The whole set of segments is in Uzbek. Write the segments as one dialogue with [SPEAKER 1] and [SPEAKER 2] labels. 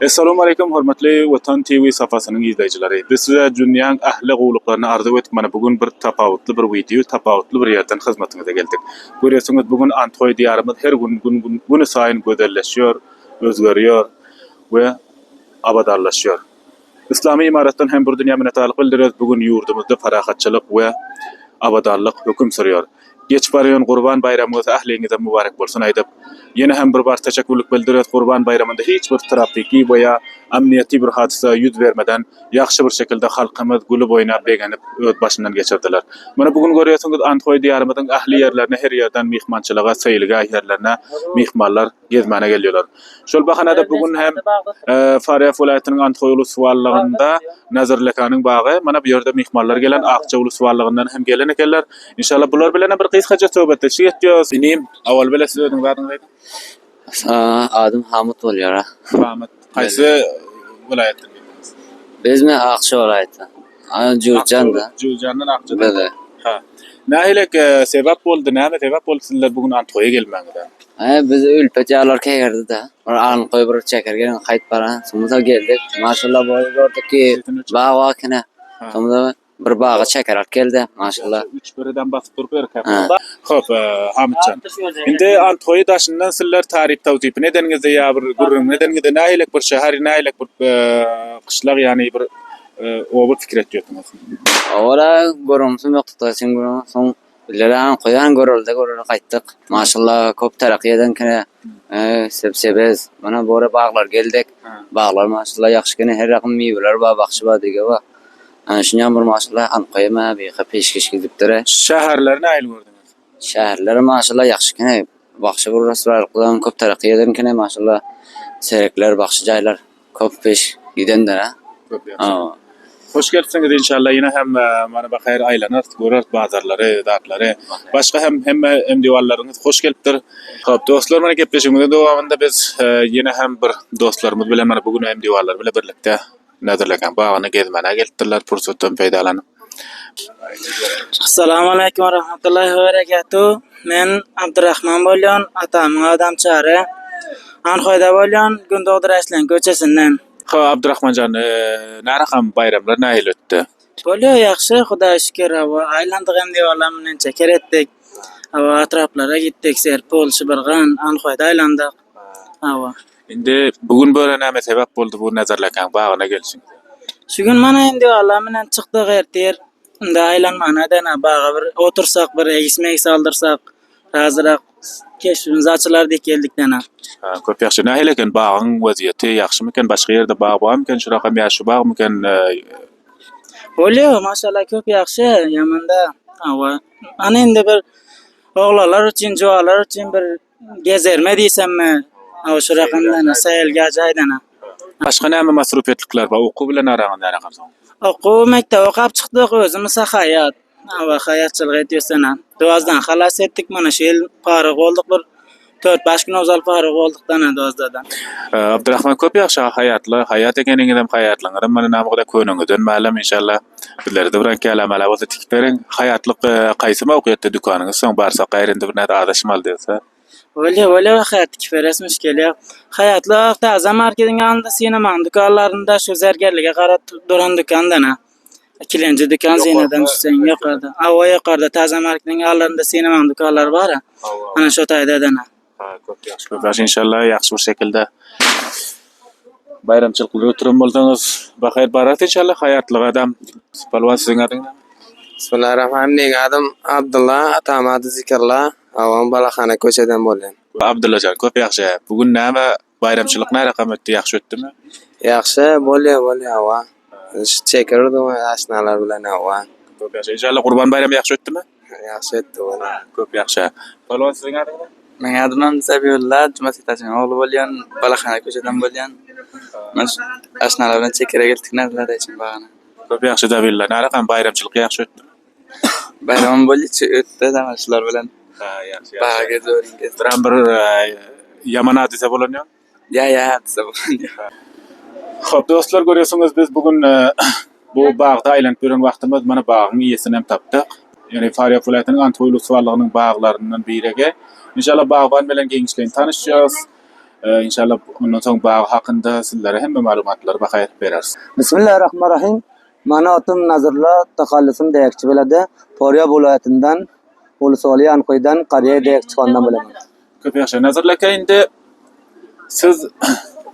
[SPEAKER 1] Assalamu alaikum hörmetli Vatan TV safhasının izleyicileri. Biz size dünyanın ahlak uğurluklarını arzu etip mana bugün bir tapawutly bir video, tapawutly bir yerden hizmetinize geldik. Görüyorsunuz bugün Antoy diyarımız her gün sayın gözelleşiyor, özgörüyor ve abadarlaşıyor. İslami imarattan hem bir dünya minnettarlyk bildiriyoruz. Bugün yurdumuzda farahatçılık ve abadarlyk hüküm sürüyor. Geç barýan Gurban bayramyňyz ahliňize mübarek bolsun aýdyp, ýene hem bir bar teşekkürlik bildiriyoruz. Gurban bayramynda hiç bir trafiki veya amniýeti bir hadisa ýüz bermeden ýaxşy bir şekilde halkymyz gülüp oýnap begenip öz başyndan geçirdiler. Mana bugün görýärsiňiz Antoy diýarymyzyň ahli ýerlerine her ýerden mihmançylyga, seýilge ýerlerine mihmanlar gezmäne gelýärler. Şol bahanada bugün hem Fariýat welaýatynyň Antoy uluswallygynda Nazır Lekanyň bagy, mana bu ýerde mihmanlar gelen Akça uluswallygyndan hem gelen ekenler. İnşallah bular bilen bir kysgaça söhbetleşik etýäs. Inim awal bile siz özüňiz adyňyz aýdyp.
[SPEAKER 2] Adım Hamut bolýar.
[SPEAKER 1] Hamut. Haýsy welaýatdan gelýärsiz?
[SPEAKER 2] Bizme Akça welaýaty. Jurjanda.
[SPEAKER 1] Jurjandan Akça.
[SPEAKER 2] Bele.
[SPEAKER 1] Ha. Nähilek sebäp boldy, näme sebäp boldy sizler bugün Antoy'a gelmäňize?
[SPEAKER 2] Biz ülpet ýalar kägerdi da. An koy bir çekergen haýt bara. Sonra geldik. Maşallah bolýar ki bağa wakine. Sonra bir bağa çeker alıp geldi. Maşallah.
[SPEAKER 1] 3 birinden basyp durup berip. Hop, Hamutcan. Indi Antoy daşyndan sizler tarih tawzip nedeniňizde ýa bir gurrun nedeniňizde nähilek bir şäher, nähilek bir kışlak ýani bir oba fikir etýärdiňiz.
[SPEAKER 2] Ora gorumsum ýokdy da sen gorun. Soň bileran koyan görüldi gaýtdyk. Maşallah köp terakki eden kene sebez. Mana bora bağlar geldik. Bağlar maşallah ýaxşy kene her rakym meýweler bar, bakşy bar dege bar. Şundan bir maşallah anqayma bir peşkeş gidipdir.
[SPEAKER 1] Şäherler nähil gördüňiz?
[SPEAKER 2] Şäherler maşallah ýaxşy kene bakşy bir restoranlardan köp terakki eden kene maşallah serekler, bakşy jaýlar köp peş gidenler ha.
[SPEAKER 1] Köp ýaxşy. Hoş gelipsiňiz inşallah ýene hem mana bahyr aýlanar, görer bazarlary, datlary. Başga hem diwallaryňyz hoş gelipdir. Hop, dostlar mana gepleşigimiz dowamında biz ýene hem bir dostlarymyz bilen mana bugün hem diwallar bilen birlikde Nazır Lekan bagyny gezmäne gelipdirler, pursatdan peýdalanyp.
[SPEAKER 3] Assalamu alaikum wa rahmatullahi wa barakatuh. Men Abdurrahman bolýan, atamyň adam çary. Anhoyda bolýan, Gündogdur Aslan köçesinden.
[SPEAKER 1] Ha, Abdurrahmanjan, närakam bayramlar nähil ötdi?
[SPEAKER 3] Bolýar ýaxşy, Hudaýa şükür. Aýlandyk hem diýerler bilen çeker etdik. Atraplara gitdik, serp bolşy birgan, Anhoyda aýlandyk.
[SPEAKER 1] Indi bugün böyle näme sebäp boldy bu Nazır Lekan bagyna gelişiň?
[SPEAKER 3] Şu gün mana endi Allah bilen çykdyk ertir. Unda aýlanmana dana baga bir otursak, bir egismek saldyrsak, razyrak keşfimiz açylar diýip geldik dana.
[SPEAKER 1] Ha, köp ýaxşy. Nähil eken bagyň waziýeti ýaxşy mıken? Başga ýerde bag barmyken? Şu rakam ýaşy bag mıken?
[SPEAKER 3] Bolýar, maşallah köp ýaxşy, ýamanda. Ana endi bir oglalar üçin, jowalar üçin bir gezerme diýsemmi? Şu rakamdan saýylga jaýdana.
[SPEAKER 1] Başga näme masrufetlikler bar? Okuw bilen araganda näme?
[SPEAKER 3] Okuw mekdep okap çykdyk, özümiz haýat. Haýatçylyk edýärsena. Dowazdan halas etdik, mana şu ýyl paryk boldyk, bir 4-5 gün ozal paryk boldukdan dowazdan.
[SPEAKER 1] Abdurrahman köp ýaxşy haýatly, haýat ekeniňiz hem haýatlaňyz. Mana näme gada köňüňizden ma'lum inşallah. Bizlerde bir kelamalar bolsa tikipberiň. Haýatlyk gaýsy mawkiýetde dükanyňyz soň barsa gaýrynda bir näde adaşmaly diýse.
[SPEAKER 3] Bolýar haýatlyk feresmiş gelýär. Haýatlyk taza marketiň ýanynda sinemaň dükanlarynda şu zergerlige garap duran dükandana. Kilenji dükan zineden düşseň ýokarda. Ýokarda taza marketiň ýanlarynda sinemaň dükanlary bar. Ana şu taýda dana.
[SPEAKER 1] Ha, köp ýaxşy. Köp ýaxşy inşallah ýaxşy bir şekilde bayramçylyk götürüm bolsaňyz, bahyr barat inşallah haýatlyk adam. Palwan siziň adyňyz?
[SPEAKER 4] Bismillahirrahmanirrahim. Adım Abdullah, atam ady Zikirla. Awan Balaxana köçeden bolýan.
[SPEAKER 1] Abdullajan, köp ýaxşy. Bugün näme bayramçylyk närakam ötdi, ýaxşy ötdimi?
[SPEAKER 4] Ýaxşy bolýar awa. Çekerdi aşnalar bilen awa.
[SPEAKER 1] Köp ýaxşy. İnşallah Gurban bayramy ýaxşy ötdimi?
[SPEAKER 4] Ýaxşy ötdi bolýar.
[SPEAKER 1] Köp ýaxşy. Palwan siziň adyňyz?
[SPEAKER 5] Men adymam Sabiullah, Jumat etaçyň ogly bolýan, Balaxana köçeden bolýan. Men aşnalar bilen çekere geldik nazlar için bagana.
[SPEAKER 1] Köp ýaxşy Sabiullah. Närakam bayramçylyk ýaxşy ötdi?
[SPEAKER 5] Bayram bolýar, ötdi damaşlar bilen.
[SPEAKER 1] Ha, ýaxşy.
[SPEAKER 5] Baga zoringe.
[SPEAKER 1] Bir ýaman hadise bolanýar.
[SPEAKER 5] Ya, sabun.
[SPEAKER 1] Hop, dostlar görüyorsunuz biz bugün bu bagda aýlanyp ýören wagtymyz mana bagyň ýesini hem tapdyk. Ýani Fariýat welaýatynyň Antoy uluswallagynyň baglarynyň birige. İnşallah bagban bilen geňişleň tanışýarys. inşallah ondan soň bagy hakynda sizlere hemme maglumatlar bahayr bereriz.
[SPEAKER 6] Bismillahirrahmanirrahim. Mana adım Nazırla, takallüsüm dayakçı beledi. Poryab vilayetinden, Ulusali Anqoydan Qariya dayakçı çıkandan bilaman.
[SPEAKER 1] Köp ýaşa nazarlaka indi siz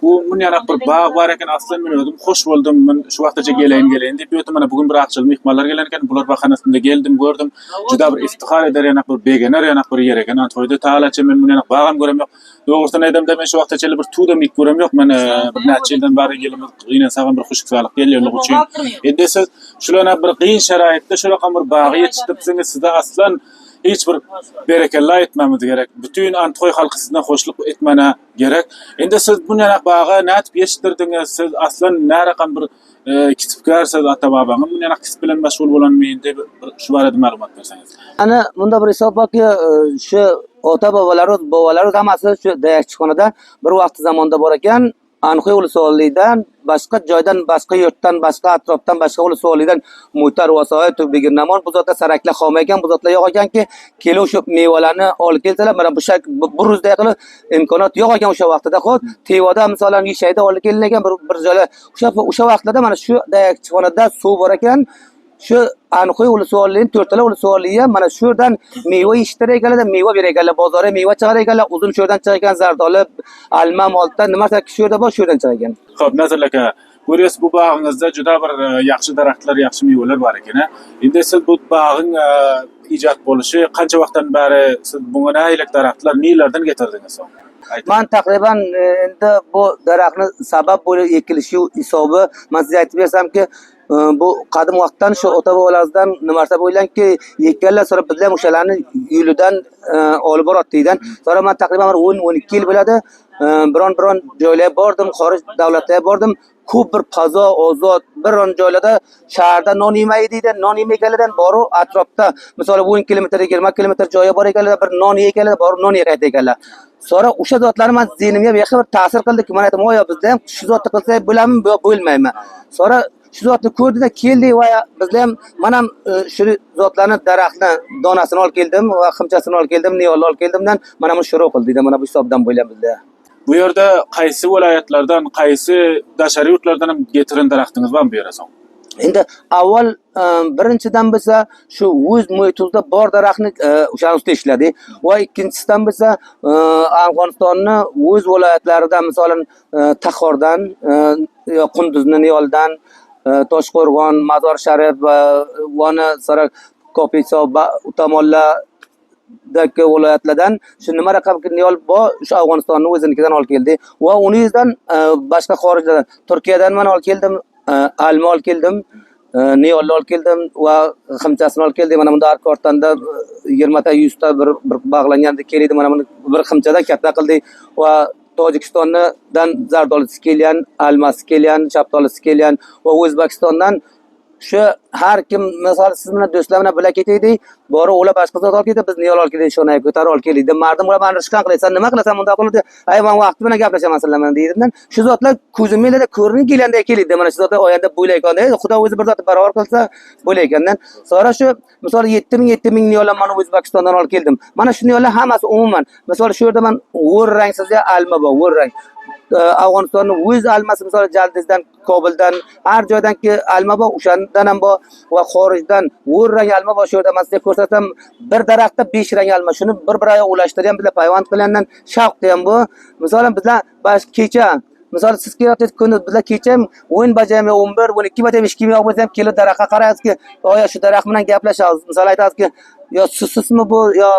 [SPEAKER 1] bu mun ýarak bir bag bar eken aslan men özüm hoş boldum. Men şu wagtça geleýin diýip ýötüm mana bugün bir akçyl mihmanlar gelen eken bular bahanasynda geldim gördüm. Juda bir iftihar eder ýanak bir begener ýanak bir yer eken. Antoyda taalaça men mun ýanak bagam görem ýok. Dogrusyny aýdamda men şu wagtça bir tuda mik görem ýok. Men bir näçe ýyldan bary gelimiz gyna sagam bir hoşluk gelýärlik üçin. Endi siz şularna bir gyn şeraitde şulara bir bagy ýetişdiripsiňiz sizde aslan hiç bir berekella etmemiz gerek. Bütün Antoy halkısına hoşluk etmene gerek. Endi siz bu ýanak baga nätip ýetişdirdiňiz? Siz aslan närakam bir kitipkärsiz ata babaňyň bu ýanak kitip bilen meşgul bolanmaýyn diýip şu barada maglumat berseňiz.
[SPEAKER 6] Ana bunda bir hesap bak ki şu ota babaları hammasi şu dayakçıxonada bir vaqt zamonda bor ekan. Anqoy Ulusalidan başqa joydan, başqa yurtdan, başqa atrofdan, başqa Ulusalidan muhtar wasoit tubigirnamon bu zotda sarakla xom ekan, bu zotlar yo'q ekanki, kelib shu mevalarni olib kelsalar, mana bu shak bir ruzda qilib imkoniyat yo'q ekan o'sha vaqtda. Xo'p, Tevoda masalan yishayda olib kelingan bir joylar o'sha vaqtlarda mana shu dayakchixonada suv bor ekan. Şu Anqoy Ulusalining to'rtala Ulusaliga mana shu yerdan meva yetishtirar ekanlar, meva berar ekanlar, bozorga meva chiqar ekanlar, uzun shu yerdan chiqar ekan, zardoli, alma, molta, nima shu yerda bor, shu yerdan chiqar ekan.
[SPEAKER 1] Xo'p, nazarlaka görýäs bu bagyňyzda juda bir ýaxşy daraxtlar, ýaxşy meweler bar eken. Indi siz bu bagyň ijat boluşy kança wagtdan bäri siz buňa näýlik daraxtlar nilerden getirdiňiz?
[SPEAKER 6] Man takriban endi bu daraxtni sabab bo'lib ekilishi hisobi men sizga aytib bersam ki bu qadim vaqtdan shu ota bobolardan nimarsa bo'ylanki ekkanlar, sonra bizlar o'shalarni yo'lidan olib boradigan. Sonra men takriban 10-12 yil bo'ladi. Biron joylarga bordim, xorij davlatlarga bordim. Ko'p bir fazo, ozod, biron joylarda shaharda non yemaydi, non yemaganlardan boru atrofda, masalan 10 kilometr, 20 kilometr joyga bor ekanlar, bir non yeganlar, boru non yeydi ekanlar. Sonra o'sha zotlarni men zihnimga beqiyam bir ta'sir qildi ki, men aytdim, "Voy, bizda ham shu zotni qilsak bo'ladimi, bo'lmaymi?" Sonra shu zotni ko'rdida keldik va bizlar ham men ham shu zotlarni daraxtni donasini olib keldim va ximchasini olib keldim, niyolni olib keldimdan mana bu shuru qildik, mana bu hisobdan bo'ylam bizlar.
[SPEAKER 1] Bu ýerde qaysi vilayatlardan, qaysi daşary ýurtlardan hem getiren daraxtyňyz barmy bu ýere soň?
[SPEAKER 6] Endi avval birinchidan bilsa shu o'z muhitimizda bor daraxtni o'sha ustida ishladi va ikkinchisidan bilsa Afg'onistonni o'z viloyatlaridan, masalan Taxordan, Qunduzning Niyoldan, Toshqo'rg'on, Mazor Sharif va Sara Kopiso tomonlar dagi viloyatlardan shu nima raqam niyol bor, shu Afg'onistonni o'zinikidan olib keldi va uni yuzdan boshqa xorijlardan, Turkiyadan men olib keldim, alma olib keldim, niyolni olib keldim va ximchasini olib keldim. Mana bunda Arkortanda 20 ta 100 ta bir bog'langanda keldi. Mana buni bir ximchada katta qildi va Tojikistondan zardolisi kelgan, almasi kelgan, shaftolisi kelgan va O'zbekistondan shu har kim masalan siz bilan do'stlar bilan birga ketaydik, bori ular boshqa zot olib ketdi, biz niyol olib keldik, shuni ko'tarib olib keldik. Mardim ular meni rishqan qilasan, nima qilasan bunda qildi? Ay, men vaqti bilan gaplashaman sizlarman deydim. Shu zotlar ko'zimda ko'rinib kelganda keldi. Mana shu zotlar oyanda bo'ylaykan, Xudo o'zi bir zot barobar qilsa bo'laykandan. Sonra shu misol 7000 niyollar men O'zbekistondan olib keldim. Mana shu niyollar hammasi umuman, misol shu yerda men o'r rangsiz alma bor, o'r rang. Afg'onistonning o'z almasi, misol Jaldizdan, Kobuldan, har joydanki alma bor, o'shandan ham bor va xorijdan o'r rang alma bor. Shu yerda men sizga ko'rsatsam, bir daraxtda 5 rang alma, shuni bir-biriga ulashtirgan, bizlar payvand qilgandan shavqdi ham bu. Masalan, bizlar kecha, misol siz kelayotgan kuni bizlar kecha 10 bajami 11, 12 bajami ishkim yo'q bo'lsa ham kelib daraxtga qaraysiz-ki, "Oya, shu daraxt bilan gaplashamiz." Misol aytasiz-ki, "Yo susizmi bu, yo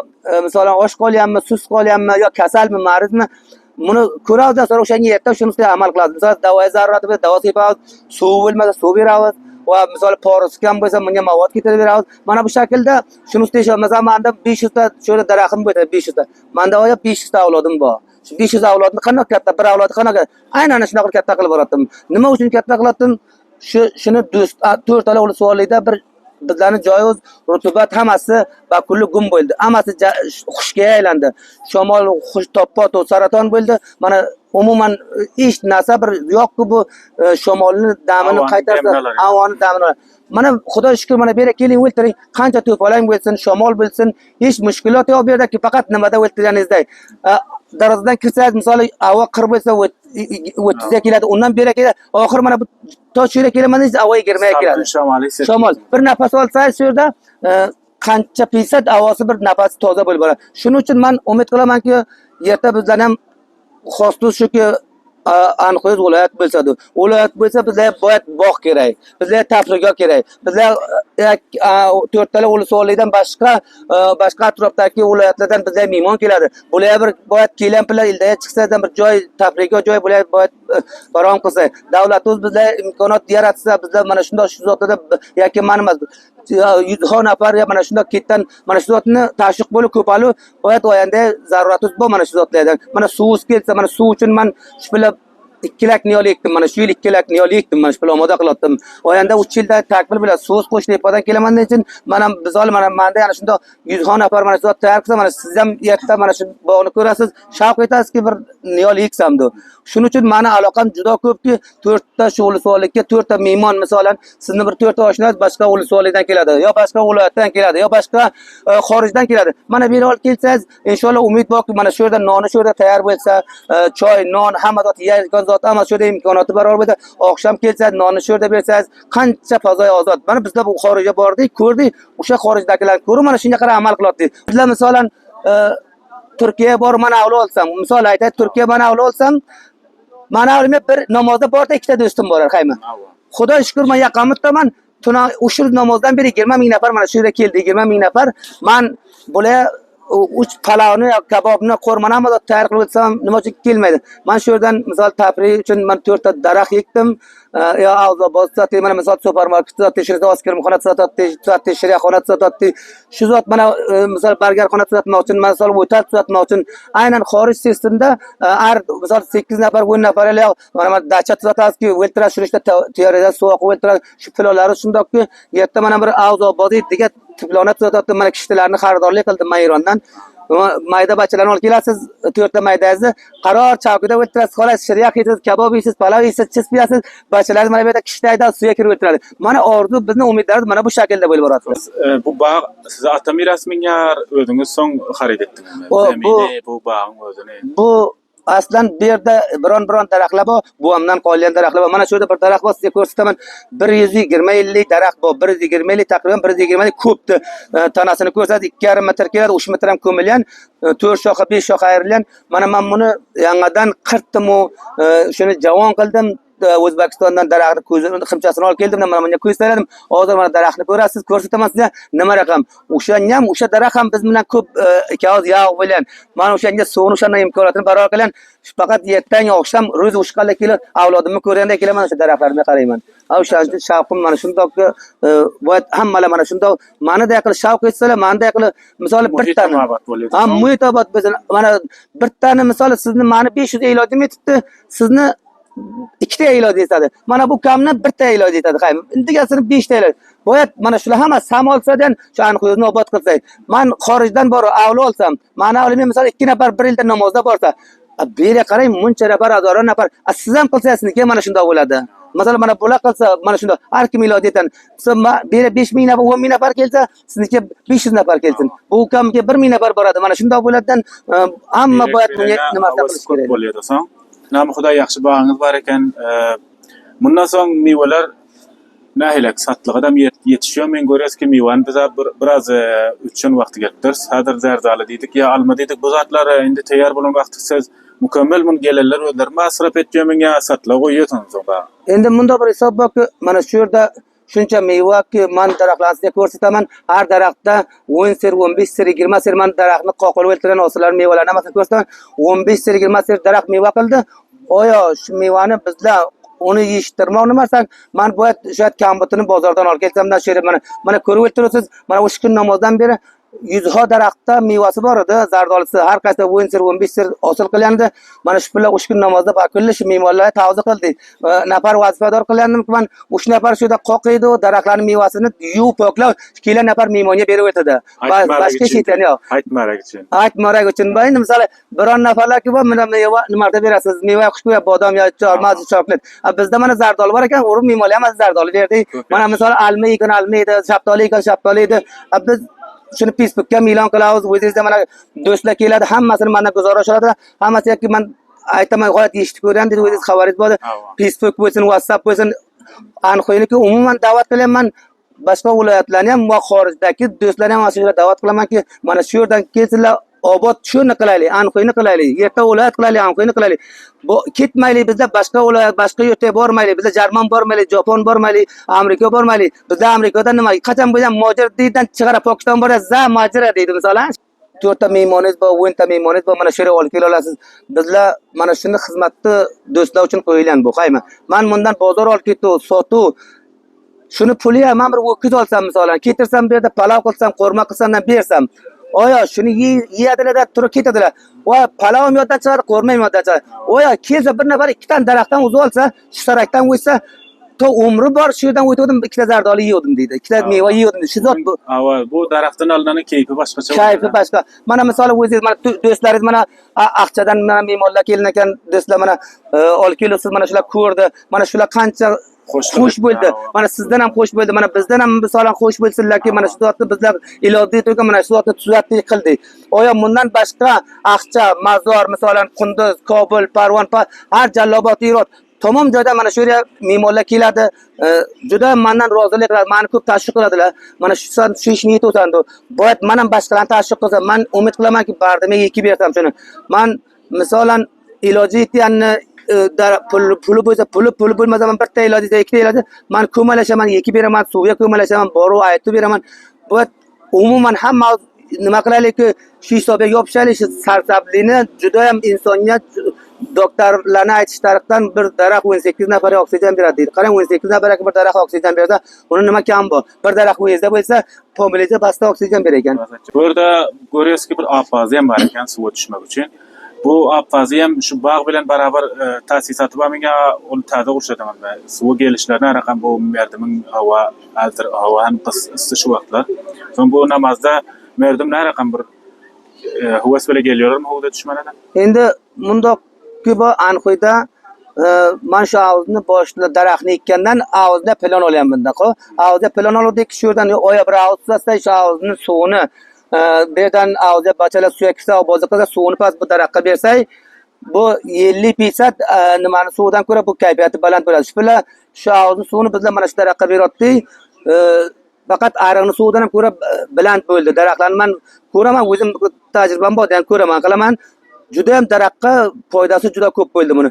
[SPEAKER 6] masalan osh qolyanmi, sus qolyanmi, yo kasalmi, maridmi?" Buni ko'ravdan sonra o'shanga yerda shuni ustida amal qilamiz. Misol davo zarurati bo'lsa davo sepamiz, suv bo'lmasa suv beramiz va misol poroskan bo'lsa bunga mavod ketirib beramiz. Mana bu shaklda shuni ustida ishlaymiz. Masalan, menda 500 ta sho'ra daraxtim bo'lsa 500 ta. Menda 500 ta avlodim bor. Shu 500 avlodni qanday katta, bir avlodni qanday aynan shunaqa katta qilib boradim. Nima uchun katta qiladim? Shuni do'st 4 tala Ulusvaliyda bir bizlarning joyimiz rutubat hammasi va kulli gum bo'ldi. Hammasi xushga aylandi. Shamol xush toppat va saraton bo'ldi. Mana umuman hech narsa bir yo'qku bu shamolni damini
[SPEAKER 1] Havoni
[SPEAKER 6] qaytarsa,
[SPEAKER 1] damlalar.
[SPEAKER 6] havoni damini. Mana xudo shukr mana bera keling o'ltiring. Qancha to'palang bo'lsin, shamol bo'lsin, hech mushkulot yo'q bu yerdaki faqat nimada o'ltirganingizday. Darozdan kirsangiz misol havo qir bo'lsa o'ttizga keladi, undan beri keladi. Oxir mana bu to'shira kelaman havoga girmay keladi. Shamol bir nafas olsangiz shu yerda qancha feysad havosi bir nafasi toza bo'lib boradi. Shuning uchun men umid qilamanki, yerda bizdan ham xosli shuki aniq viloyat bo'lsa-da, viloyat bo'lsa bizga boyat bog' kerak, bizga tafriga kerak, bizga to'rttala ulusvollikdan boshqa atrofdagi viloyatlardan bizga mehmon keladi. Bular bir boyat kelgan pilla ildaya chiqsa-da bir joy tafriga joy bular boyat barom qilsa, davlatimiz bizga imkoniyat yaratsa, bizlar mana shunday shu zotda yoki men emas 100 nafar ya mana shunday ketdan mana shu zotni tashviq bo'lib ko'palib boyat oyanda zaruratimiz bor mana shu zotlardan. Mana suv kelsa, mana suv uchun men shu bilan 2 lak niyol ekdim. Mana shu yil 2 lak niyol ekdim. Mana shu bilan omoda qilyaptim. Oyanda 3 yilda takmil bilan suv qo'shnepadan kelaman uchun men ham biz mana menda yana shunday 100 nafar mana shu zot tayyor qilsa, mana siz ham yerda mana shu bog'ni ko'rasiz, shavq etasizki bir niyol eksamdi. Shuning uchun meni aloqam juda ko'pki, 4 ta shu ulusvollikka 4 ta mehmon misolan sizni bir 4 ta oshnangiz boshqa ulusvollikdan keladi, yo boshqa viloyatdan keladi, yo boshqa xorijdan keladi. Mana bu yerga kelsangiz, inshaalloh umid borki, mana shu yerda noni shu yerda tayyor bo'lsa, choy, non hamma zot yeydigan zot hamma shu yerda imkoniyati bor bo'lsa, oqshom kelsangiz nonni shu yerda bersangiz, qancha fazoy ozod. Mana bizlar bu xorijga bordik, ko'rdik, o'sha xorijdagilar ko'rib mana shunga qarab amal qilyapti. Bizlar misolan Turkiya bor mana avlo olsam, misol aytay, Turkiya mana avlo olsam, mana avlo bir namozda borda ikkita do'stim bor, qaymi. Xudo shukr men yaqamiddaman. Tuna ushur namozdan beri 20 ming nafar mana shu yerga keldi, 20 ming nafar. Men bular uch palovni kabobni qo'rmani ham tayyor qilib o'tsam nima uchun kelmaydi. Men shu yerdan misol tafriy uchun men 4 ta daraxt ekdim. Ya avzobod sotdi, mana misol supermarket sotdi, shirizot kirmxona sotdi, shirixona sotdi. Shu zot mana misol bargarxona sotmoqchi, misol o'tal sotmoqchi. Aynan xorij sistemda har misol 8 nafar, 10 nafar mana dacha sotasiz-ki, o'ltira shurishda teoriyada so'q o'ltira shu filolari shundaqki, yerda mana bir avzobod degan tiplonat sotdi, mana kishilarni xaridorlik qildim Mayrondan. Mayda bachalarni olib kelasiz, 4 ta maydangizni qaror chavkida o'tirasiz, xolos shiriyaq yeysiz, kabob yeysiz, palov yeysiz, chipsi yeysiz, bachalar mana bu yerda kishilardan suya kirib o'tiradi. Mana orzu bizni umidlarimiz mana bu shaklda bo'lib boradi.
[SPEAKER 1] Bu bog' siz ata mirasminga o'zingiz so'ng xarid etdingizmi? Bu bog'ning o'zini.
[SPEAKER 6] Bu aslan bu yerda biron daraxtlar bor, buvamdan qolgan daraxtlar bor. Mana shu yerda bir daraxt bor, sizga ko'rsataman. 120 yillik daraxt bor, 120 yillik taqriban 120 yillik ko'pdi. Tanasini ko'rsatadi, 2,5 metr keladi, 3 metr ham ko'milgan, 4 shoxa, 5 shoxa ayrilgan. Mana men buni yangadan qirtdim, shuni javon qildim. O'zbekistondan daraxtni ko'zini ximchasini olib keldim, mana bunga ko'rsatdim. Hozir mana daraxtni ko'rasiz, ko'rsataman sizga nima raqam. O'sha daraxt ham biz bilan ko'p ikkoz yog' bilan, mana o'shanga suvni o'shandan imkoniyatini barobar qilgan. Faqat ertang oqshom ro'z ushqanlar kelib, avlodimni ko'rganda kelaman o'sha daraxtlarga qarayman. O'shanda shavqim mana shundoqki, voy hammalar mana shundoq ma'noda qilib shavq etsalar, ma'noda qilib misol bir tani. Muhitobat bo'ladi. Mana bir tani misol sizni ma'ni 500 e'lojim etibdi, sizni 2 ta e'loj etadi. Mana bu kamni 1 ta e'loj etadi. Qaymi? Indigasini 5 ta e'loj. Boyat mana shular hammasi sam olsadan shu aniqlikni obod qilsak. Men xorijdan bor avlo olsam, mana avlo misol 2 nafar bir yilda namozda borsa, bu yerga qarang, muncha nafar, hazoron nafar. Siz ham qilsangiz, mana shunday bo'ladi. Masalan mana bular qilsa, mana shunday har kim e'loj etadi. Siz bu yerga 5 ming nafar, 10 ming nafar kelsa, sizniki 500 nafar kelsin. Bu kamga 1 ming nafar boradi. Mana shunday bo'ladidan hamma boyat bunga nima qilish kerak
[SPEAKER 1] bo'ladi. Nami Xudo yaxshi bog'ingiz bor ekan. Bundan so'ng mevalar nahilak satlig'idan yetishiyor. Men ko'ryapsizki, mevani biz biroz uchun vaqti kelibdir. Sadir zarzali dedik, ya alma dedik. Bu zatlar endi tayyor bo'lgan vaqtda siz mukammal mun gelenler o'zlar masraf etgan menga satla qo'yasiz o'ba.
[SPEAKER 6] Endi bunda bir hisob borki, mana shu yerda shuncha mevaki man daraxtlarni ko'rsataman. Har daraxtda 10 ser, 15 ser, 20 ser man daraxtni qoqilib o'ltirgan osalar mevalarni hammasi ko'rsataman. 15 ser, 20 ser daraxt meva qildi. Oyo shu mevani bizlar uni yeyishtirmoq nimasan? Men bu o'sha kambutini bozordan olib kelsam, mana ko'rib o'tirasiz. Mana o'sha kun namozdan beri yuzha daraxtda mevasi bor edi, zardolisi har qaysi 10 sir 15 sir hosil qilgandi. Mana shu pullar 3 kun namozda bakilli shu me'morlarga tavzi qildi. Nafar vazifador qilgandim ki, man 3 nafar shu yerda qoqiydi, daraxtlarning mevasini yuvib poklab, kelar nafar mehmonga berib o'tadi. Boshqa hech yetani yo'q.
[SPEAKER 1] Aytmarak uchun.
[SPEAKER 6] Aytmarak uchun. Endi misol biron nafarlarki bor, mana meva nimaga berasiz? Meva qo'shib qo'yib, bodom yoki chormaz, chokolat. Bizda mana zardol bor ekan, urib me'morlar ham zardol berdik. Mana misol alma ekan, alma edi, shaftoli ekan, shaftoli edi. Biz shuni Facebookka e'lon qilamiz. O'zingizda mana do'stlar keladi, hammasini mendan guzorash oladi. Hammasi yoki men aytaman, g'oyat eshitib ko'rgan dedi, o'zingiz xabaringiz bor. Facebook bo'lsin, WhatsApp bo'lsin, aniqlikki umuman da'vat qilaman. Boshqa viloyatlarni ham va xorijdagi do'stlarni ham ashula da'vat qilamanki, mana shu yerdan kelsinlar, obod shuni qilaylik, aniqlikni qilaylik, yerta viloyat qilaylik, aniqlikni qilaylik. Bu ketmaylik, bizda boshqa viloyat, boshqa yurtga bormaylik, bizda Jarman bormaylik, Japon bormaylik, Amerika bormaylik. Bizda Amerikada nima, qachon bo'lsam mojirlikdan chiqarib Pokiston borasiz, za mojira deydi masalan. 4 ta mehmoningiz bor, 10 ta mehmoningiz bor, mana shu yerga olib kela olasiz. Bizlar mana shuni xizmatni do'stlar uchun qo'yilgan bu, qayma. Men bundan bozor olib ketdim, sotuv shuni puli ham men bir o'kiz olsam misolan, ketirsam bu yerda palov qilsam, qo'rma qilsam bersam, oya shuni yeyadilar, turib ketadilar. Voy palov yoddan chiqadi, qo'rma yoddan chiqadi. Oya kelsa bir nafar ikkitan daraxtdan o'zi olsa, shu sarakdan o'ysa, to umri bor shu yerdan o'tdim, ikkita zardoli yedim deydi. Ikkita meva yedim. Shu zot bu.
[SPEAKER 1] Bu daraxtdan olingan kayfi boshqacha.
[SPEAKER 6] Kayfi boshqa. Mana misol o'zingiz mana do'stlaringiz mana Aqchadan mana me'morlar kelgan ekan, do'stlar mana olib kelasiz, mana shular ko'rdi. Mana shular qancha xo'sh bo'ldi. Mana sizdan ham xo'sh bo'ldi. Mana bizdan ham misolan xo'sh bo'lsinlarki, mana shu zotni bizlar iloji turgan mana shu zotni tuzatdik qildik. Oya bundan boshqa Aqcha, Mazor, misolan Qunduz, Kobul, Parvon, har Jallobot, Irot tamom joyda mana shu yerga me'morlar keladi. Juda mendan rozilik qiladi, meni ko'p tashviq qiladilar. Mana shu ishni yetuvsandi. Boyat men ham boshqalarni tashviq qilsam, men umid qilamanki, bardimiga ekib bersam shuni. Men misolan iloji yetganini puli bo'lsa puli bo'lmasa men bitta iloji, ikkita iloji men ko'malashaman, ekib beraman, suvga ko'malashaman, boru aytib beraman. Bu umuman hamma nima qilaylikki, shu hisobga yopishalik, shu sarsablikni juda ham insoniyat doktorlarning aytish tariqdan bir daraxt 18 nafar oksigen beradi deydi. Qarang, 18 nafarga bir daraxt oksigen bersa, uni nima kam bor? Bir daraxt o'zida bo'lsa, pomeliza basta oksigen berar ekan.
[SPEAKER 1] Bu yerda ko'ryapsizki, bir ofazi ham bor ekan suv tushmak uchun. Bu ofazi ham shu bog' bilan barabar ta'sisati va menga uni ta'da urishadaman. Suv kelishlarni raqam bu merdimin havo, azir havo ham qissish vaqtlar. So'ng bu namozda merdim raqam bir huvas bilan geliyorlar, huvda tushmanadan.
[SPEAKER 6] Endi mundoq ki bu Anxoyda men shu avuzni boshla daraxtni ekkandan avuzda plan olyapman-da. Avuzda plan oldik, shu yerdan oya bir avuz tutsa, shu avuzning suvini bu yerdan avuzga bachalar suv eksa, obozi qilsa, suvini pas bu daraxtga bersak, bu 50% nimani suvdan ko'ra bu kayfiyati baland bo'ladi. Shu bilan shu avuzning suvini bizlar mana shu daraxtga berayotdik. Faqat ariqning suvidan ham ko'ra baland bo'ldi. Daraxtlarni men ko'raman, o'zim tajribam bor, ham ko'raman, qilaman. Juda ham daraxtga foydasi juda ko'p bo'ldi buni.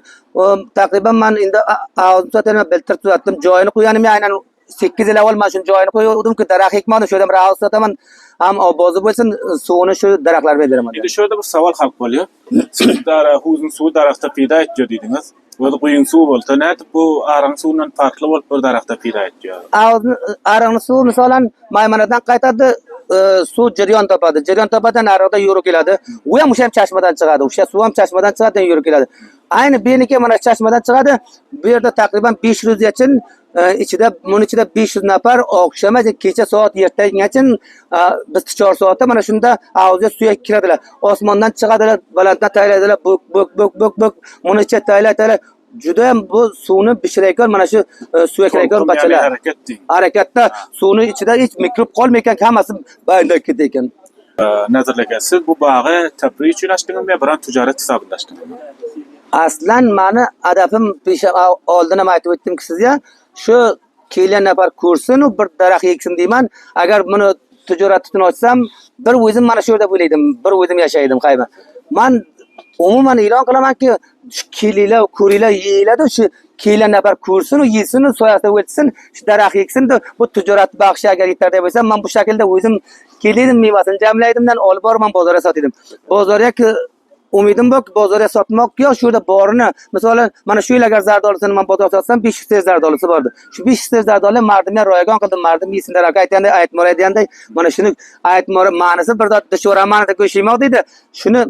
[SPEAKER 6] Taqriban men endi avzni sotani biltirib tuzatdim. Joyini qo'yganim aynan 8 yil avval men shu joyini qo'ydim-ku, daraxt ekmadim, shu yerda bir avz sotaman. Ham obozi bo'lsin, suvini shu daraxtlarga beraman.
[SPEAKER 1] Endi shu yerda bir savol xalq bo'lyapti. Siz huzun suv daraxtda paydo etdi dedingiz. Bu quyun suv bo'lsa, net bu ariq suvidan farqli bo'lib bir daraxtda paydo etdi.
[SPEAKER 6] Ariq suv misolan Maymanadan qaytadi, suv jarayon topadi. Jarayon topadan ariqda yurib keladi. U ham o'sha chashmadan chiqadi. O'sha suv ham chashmadan chiqadi, yurib keladi. Ayni beniki mana chashmadan chiqadi. Bu yerda taqriban 500 yachin bunun ichida 500 nafar oqshamacha kecha soat ertagacha biz 4 soatda mana shunda avzga suya kiradilar. Osmondan chiqadilar, balanddan taylaydilar, bok. Buni ichida taylay. Juda ham bu suvni pishirayotgan mana shu suya kirayotgan bachalar. Harakatda suvni ichida hech mikrob qolmayotgan, hammasi bayinda ketdi ekan.
[SPEAKER 1] Nazarlagan siz bu bog'i tabriz uchun ochdingizmi, biron tijorat hisobidan ochdingizmi?
[SPEAKER 6] Aslan meni adabim oldin ham aytib o'tdimki sizga, shu kelgan nafar ko'rsin, bir daraxt eksin deyman. Agar buni tijorat uchun ochsam, bir o'zim mana shu yerda bo'laydim, bir o'zim yashaydim, qayma. Men umuman e'lon qilamanki, shu kelinglar, ko'ringlar, yeyiladi, shu kelgan nafar ko'rsin, yesin, soyasida o'tsin, shu daraxt eksin, bu tijorat baxshi agar yetarli bo'lsa, men bu shaklda o'zim kelaydim, mevasini jamlaydimdan olib borman bozorga sotadim. Bozorga umidim borki bozorga sotmoq yo shu yerda borini, masalan, mana shu yil agar zardolisini men bozorga sotsam 500 ta zardolisi bordi. Shu 500 ta zardoli mardimga ro'yagon qildim, mardim yesinlar aytganda aytmor deganday, mana shuni aytmor ma'nosi bir dot sho'ramanida ko'shimoq deydi. Shuni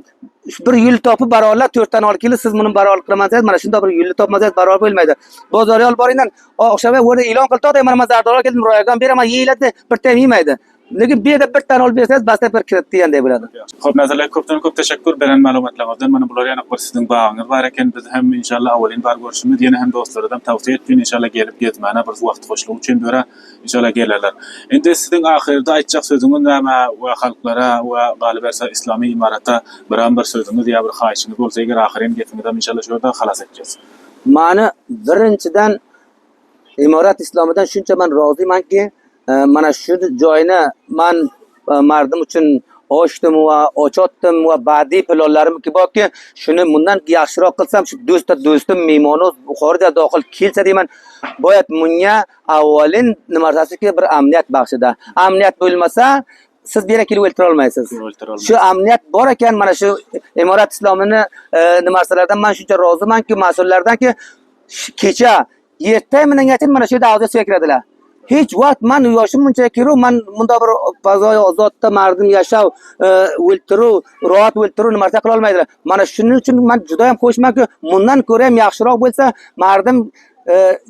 [SPEAKER 6] bir yil topib barolar 4 dan olib kelib, siz buni barol qilamansiz, mana shunda bir yil topmasangiz barol bo'lmaydi. Bozorga olib boringdan, o'xshab o'rda e'lon qildi, mana men zardollar keldim, ro'yagon beraman, yeyiladi, bir tam yemaydi. Lekin bu yerda bir tan olib bersangiz, basta bir kirit deganday bo'ladi.
[SPEAKER 1] Xo'p, nazarlar ko'p tashakkur bergan ma'lumotlaringizdan. Mana bular yana bir sizning bag'ingiz bor ekan. Biz ham inshaalloh avvalin bar ko'rishimiz, yana ham do'stlardan tavsiya etdim inshaalloh kelib ketmana bir vaqt qo'shilib uchun bera inshaalloh kelarlar. Endi sizning oxirida aytacak so'zingiz nima va xalqlara va g'alibersa islomiy imorata bir so'zingiz ya bir xohishingiz bo'lsa, agar oxirin ketmingizdan inshaalloh shu yerda xalos etasiz.
[SPEAKER 6] Mani birinchidan imorat islomidan shuncha men rozimanki, mana shu joyni men mardim uchun ochdim va ochotdim va badiiy planlarim borki, shuni bundan yaxshiroq qilsam, shu do'stim mehmonimiz Buxoroda daxil kelsa deyman, boyat bunga avvalin nimarsiki bir amniyat baxshida. Amniyat bo'lmasa, siz bu yerga kelib o'ltira olmaysiz. Shu amniyat bor ekan, mana shu imorat islomini nimalardan men shuncha rozimanki, mas'ullardanki, kecha ertaga aytib mana shu yerda avdiyo kiradilar. Hech vaqt men yoshim muncha kiru, men bunda bir fazoy ozodda mardim yashav, o'ltiruv, rohat o'ltiruv nima qila olmaydilar. Mana shuning uchun men juda ham qo'shmanki, bundan ko'ra ham yaxshiroq bo'lsa, mardim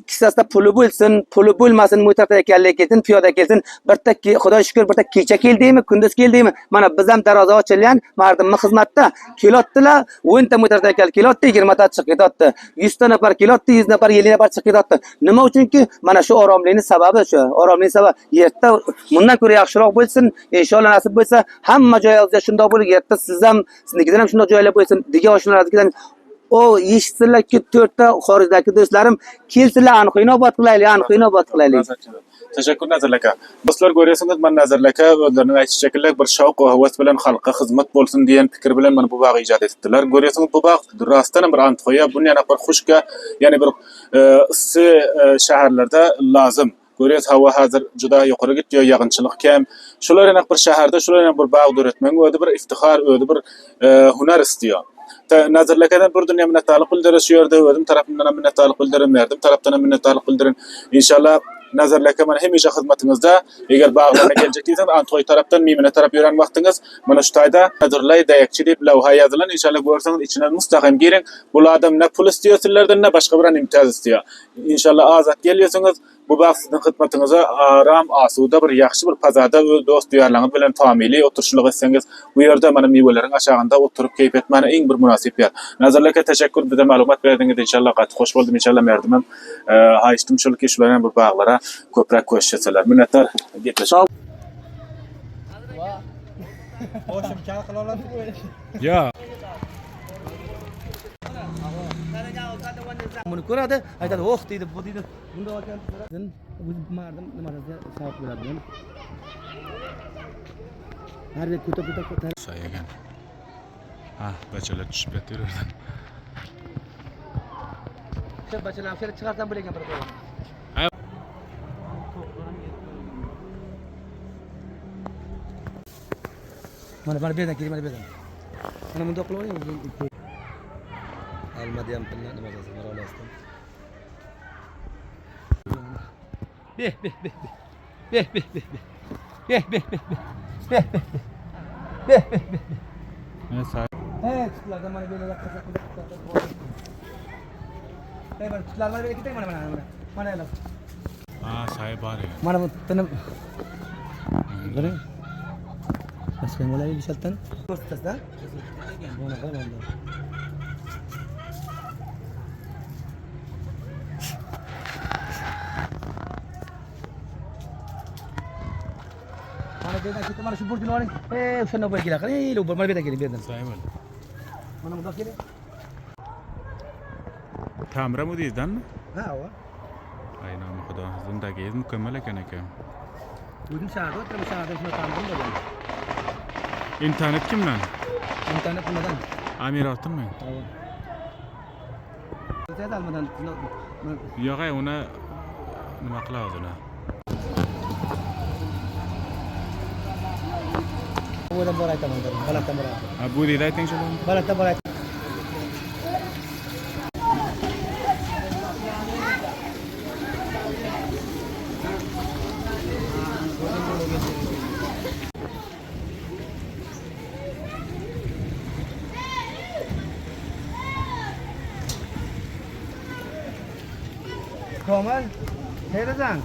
[SPEAKER 6] kissasida puli bo'lsin, puli bo'lmasin, mo'tarda ekanlik kelsin, piyoda kelsin, birta Xudoga shukr, birta kecha keldingmi, kunduz keldingmi? Mana biz ham darvoza ochilgan mardimning xizmatda kelotdilar, 10 ta mo'tarda ekanlik kelotdi, 20 ta chiqib ketotdi, 100 ta nafar kelotdi, 100 nafar, 50 nafar chiqib ketotdi. Nima uchunki, mana shu oromlikning sababi shu. Oromlik sababi yerda bundan ko'ra yaxshiroq bo'lsin, inshaalloh nasib bo'lsa, hamma joyingizda shunday bo'lib, yerda siz ham, siznikidan ham shunday joylar bo'lsin, degan oshnalardan o eshitsinlarki 4 ta xorijdagi do'stlarim kelsinlar, aniq inobat qilaylik.
[SPEAKER 1] Tashakkur Nazarlar aka. Do'stlar, ko'rasizlar, men Nazarlar aka o'zlarining aytish shakllari bir shavq va havas bilan xalqqa xizmat bo'lsin degan fikr bilan mana bu bog'ni ijod etdilar. Ko'rasizlar, bu bog' rostdan bir Antxoya, bunga yana bir xushka, ya'ni bir issi shaharlarda lozim. Ko'rasiz, havo hozir juda yuqori ketdi, yog'inchilik kam. Shular yana bir shaharda, shular yana bir bog' o'rgatmang, o'zi bir iftixor, o'zi bir hunar istiyor. Nazarlardan bir dunyo minnatdorlik bildirish, shu yerda o'zim tarafimdan ham minnatdorlik bildiraman, merdim tarafdan ham minnatdorlik bildiraman. Inshaalloh Nazarlarga mana hamisha xizmatingizda, agar bog'larga keljak desangiz, Antxoy tarafdan Mimina taraf yurgan vaqtingiz mana shu toyda Nazarlar dayakchi deb lavha yozilan, inshaalloh ko'rsangiz ichidan mustaqim giring. Bu odam na pul istiyor sizlardan, na boshqa bir imtiyoz istiyor. Inshaalloh ozod kelsangiz, bu bog' sizning xizmatingizga aram, osuda bir yaxshi bir pazada o'z do'st diyarlaringiz bilan tamili o'tirishlik etsangiz, bu yerda mana mevalaring aşağında o'tirib keyf etmani eng bir munosib yer. Nazarlarga tashakkur, biza ma'lumot berdingiz, inshaalloh qattiq xush bo'ldim, inshaalloh merdim ham hayishtim shulki shularning bir bog'lara ko'proq ko'shsalar. Minnatdor, gaplashamiz.
[SPEAKER 7] Boshim kal qila oladi-ku.
[SPEAKER 1] Yo.
[SPEAKER 6] Buni ko'radi, aytadi, "Oh" deydi, bu deydi. Bunda ekan, mardim nimalarga savol beradi. Harda ko'ta.
[SPEAKER 1] Sayagan. Ha, bachalar tushib ketaveradi.
[SPEAKER 6] Bachalar seni chiqarsam bo'lagan bir qo'y. Mana berdan keling, mana berdan. Mana bundoq qilib o'ring. Almadi ham pulni nima qilasiz, mara olasizmi? Tutlardan mana böyle yaklaşık. Bana tutlar var, belki de mana yalan.
[SPEAKER 1] Saya bari.
[SPEAKER 6] Mana bu tanım. Görün. Başka mulai bir saltan. Dostlar. Mana var bende. Mana beda kita mana subur dulu orang. Usah nak gila kan? Lupa mana beda gini beda.
[SPEAKER 1] Saya bari.
[SPEAKER 6] Mana mudah gini?
[SPEAKER 1] Tamra mı diyordun?
[SPEAKER 6] Ha o.
[SPEAKER 1] Aynen o kadar. Zindagi mükemmel ekan.
[SPEAKER 6] Bugün şahada oturum şahada şuna tanıdım da ben.
[SPEAKER 1] İnternet kimden?
[SPEAKER 6] İnternet neden?
[SPEAKER 1] Amir altın mı?
[SPEAKER 6] Tamam. Sen almadan.
[SPEAKER 1] Yok ay ona nima qiladi ona?
[SPEAKER 6] Bu da boray tamam. Balaktan boray.
[SPEAKER 1] Bu deydi ayting shuni.
[SPEAKER 6] Balaktan boray.
[SPEAKER 7] Komal. Teyzem.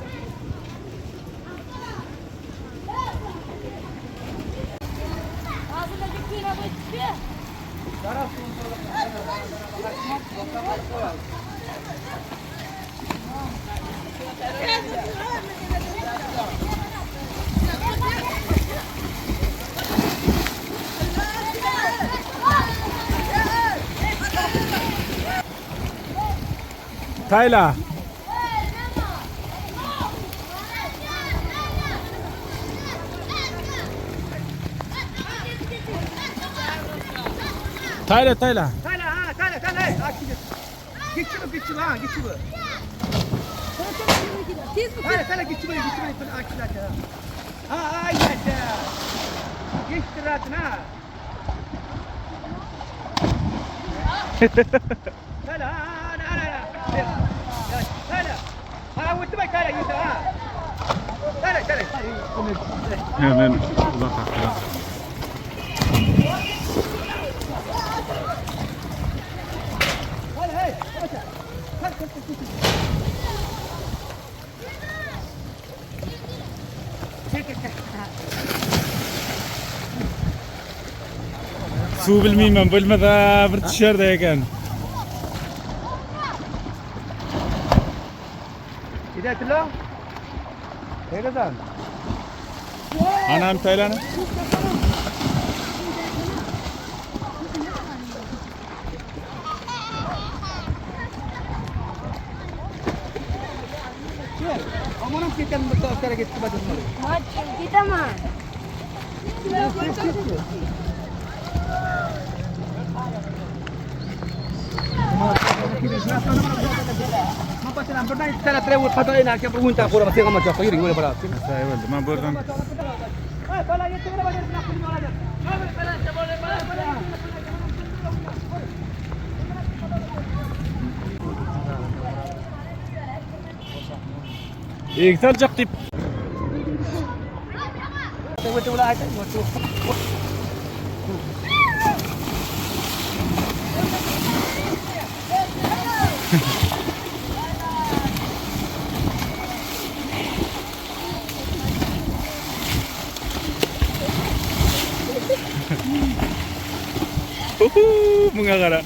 [SPEAKER 7] Tayla. Tayla.
[SPEAKER 8] Tayla ha Tayla hey aç git. Git şu ha git şu. Tayla git şu aç git. Ha ay ya. Git rahatına. Tayla ha Tayla. Ha وانت ما Tayla git ha. Tayla.
[SPEAKER 1] Hemen uzak haklı. Su bilmeyman bilmede bir dışarıda ekan.
[SPEAKER 8] Hidayetullah. Teyzem.
[SPEAKER 1] Anam Taylan'ı.
[SPEAKER 8] Amanım ketken askere gitti bacım.
[SPEAKER 9] Kita mah.
[SPEAKER 8] Mampa senang pernah kita travel pada ini nak pergunta kurang masih kamu cakap ini boleh berat.
[SPEAKER 1] Saya öldüm. Ben buradan İktar caktıp. Mengagara.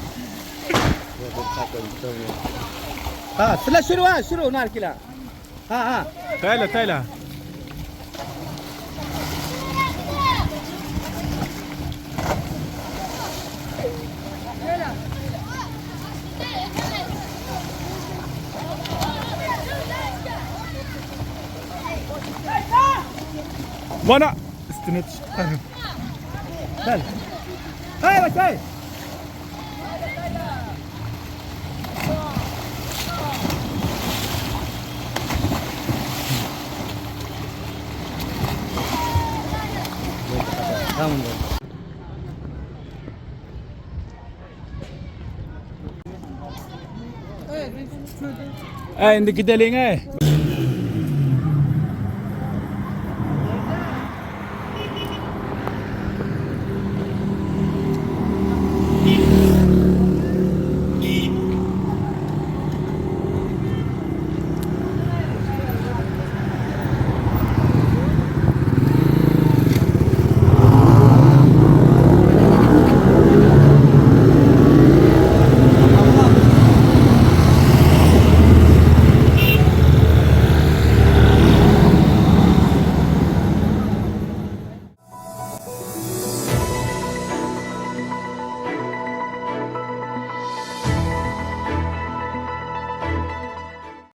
[SPEAKER 8] Ha, setelah suruh nak kila. Ha.
[SPEAKER 1] Tayla. Bana üstüne çıkarım.
[SPEAKER 8] Gel. Hey bacay. Tamam.
[SPEAKER 1] Şimdi gidelim.